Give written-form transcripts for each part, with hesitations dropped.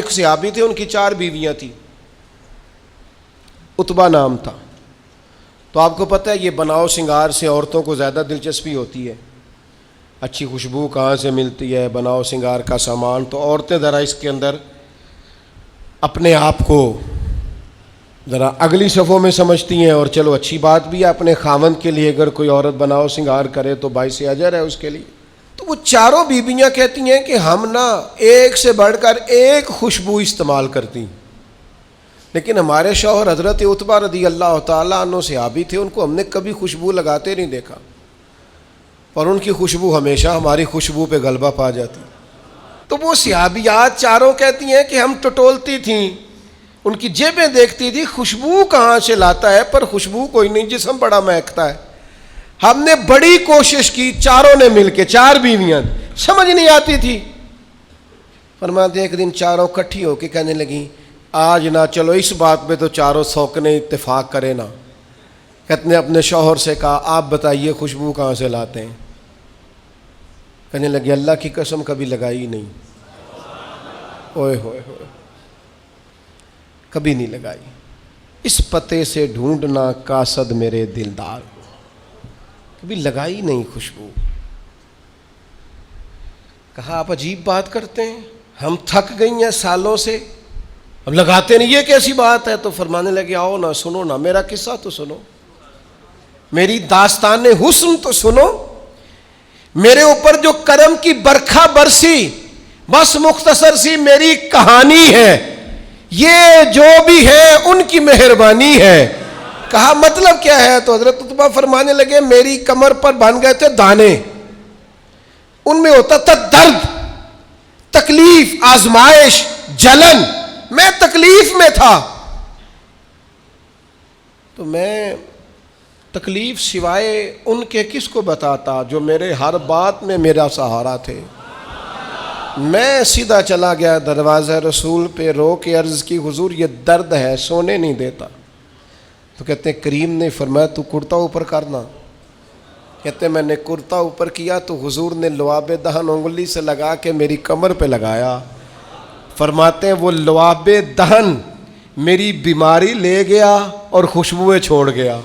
ایک صحابی تھے، ان کی 4 بیویاں تھیں، عتبہ نام تھا۔ تو آپ کو پتہ ہے یہ بناؤ سنگار سے عورتوں کو زیادہ دلچسپی ہوتی ہے، اچھی خوشبو کہاں سے ملتی ہے، بناؤ سنگار کا سامان، تو عورتیں ذرا اس کے اندر اپنے آپ کو ذرا اگلی صفوں میں سمجھتی ہیں، اور چلو اچھی بات بھی ہے، اپنے خاوند کے لیے اگر کوئی عورت بناؤ سنگار کرے تو باعث اجر ہے اس کے لیے۔ تو وہ 4 بیویاں کہتی ہیں کہ ہم نا ایک سے بڑھ کر ایک خوشبو استعمال کرتی ہیں، لیکن ہمارے شوہر حضرت عتبہ رضی اللہ تعالیٰ عنہ صحابی تھے، ان کو ہم نے کبھی خوشبو لگاتے نہیں دیکھا، اور ان کی خوشبو ہمیشہ ہماری خوشبو پہ غلبہ پا جاتی۔ تو وہ صحابیات 4 کہتی ہیں کہ ہم ٹٹولتی تھیں، ان کی جیبیں دیکھتی تھی، خوشبو کہاں سے لاتا ہے، پر خوشبو کوئی نہیں، جسم بڑا مہکتا ہے۔ ہم نے بڑی کوشش کی، 4 نے مل کے، 4 بیویاں، سمجھ نہیں آتی تھی۔ فرماتے ہیں ایک دن 4 اکٹھی ہو کے کہنے لگیں آج نہ چلو اس بات پہ تو 4 سوکنے اتفاق کرے نا۔ کہتے ہیں اپنے شوہر سے کہا آپ بتائیے خوشبو کہاں سے لاتے ہیں؟ کہنے لگے اللہ کی قسم کبھی لگائی نہیں، اوئے ہوئے ہوئے، کبھی نہیں لگائی، اس پتے سے ڈھونڈنا قاصد میرے دلدار کو، کبھی لگائی نہیں خوشبو۔ کہا آپ عجیب بات کرتے ہیں، ہم تھک گئی ہیں سالوں سے، اب لگاتے نہیں، یہ کیسی بات ہے؟ تو فرمانے لگے آؤ نا، سنو نا میرا قصہ تو سنو، میری داستان حسن تو سنو، میرے اوپر جو کرم کی برکھا برسی، بس مختصر سی میری کہانی ہے، یہ جو بھی ہے ان کی مہربانی ہے۔ کہا مطلب کیا ہے؟ تو حضرت عتبہ فرمانے لگے میری کمر پر بن گئے تھے دانے، ان میں ہوتا تھا درد، تکلیف، آزمائش، جلن، میں تکلیف میں تھا، تو میں تکلیف سوائے ان کے کس کو بتاتا جو میرے ہر بات میں میرا سہارا تھے۔ میں سیدھا چلا گیا دروازہ رسول پہ، رو کے عرض کی حضور یہ درد ہے، سونے نہیں دیتا۔ تو کہتے ہیں کریم نے فرمایا تو کرتا اوپر کرنا۔ کہتے ہیں میں نے کرتا اوپر کیا تو حضور نے لعاب دہن انگلی سے لگا کے میری کمر پہ لگایا۔ فرماتے ہیں وہ لعاب دہن میری بیماری لے گیا اور خوشبوئیں چھوڑ گیا۔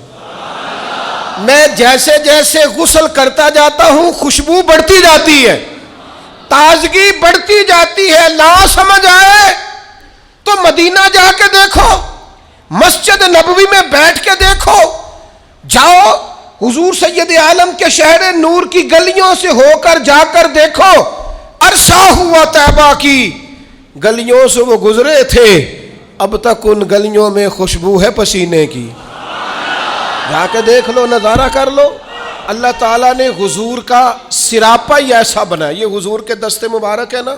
میں جیسے جیسے غسل کرتا جاتا ہوں خوشبو بڑھتی جاتی ہے، تازگی بڑھتی جاتی ہے۔ نہ سمجھ آئے تو مدینہ جا کے دیکھو، مسجد نبوی میں بیٹھ کے دیکھو، جاؤ حضور سید عالم کے شہر نور کی گلیوں سے ہو کر جا کر دیکھو، عرصہ ہوا طیبہ کی گلیوں سے وہ گزرے تھے، اب تک ان گلیوں میں خوشبو ہے پسینے کی۔ جا کے دیکھ لو، نظارہ کر لو۔ اللہ تعالیٰ نے حضور کا سراپا ہی ایسا بنا، یہ حضور کے دست مبارک ہے نا۔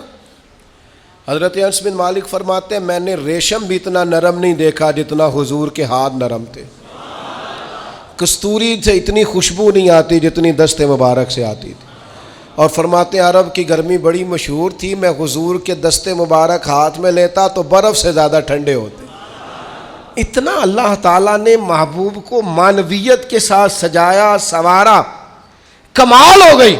حضرت انس بن مالک فرماتے ہیں میں نے ریشم بھی اتنا نرم نہیں دیکھا جتنا حضور کے ہاتھ نرم تھے، کستوری سے اتنی خوشبو نہیں آتی جتنی دست مبارک سے آتی تھی۔ اور فرماتے ہیں عرب کی گرمی بڑی مشہور تھی، میں حضور کے دست مبارک ہاتھ میں لیتا تو برف سے زیادہ ٹھنڈے ہوتے۔ اتنا اللہ تعالیٰ نے محبوب کو معنویت کے ساتھ سجایا، سنوارا، کمال ہو گئی۔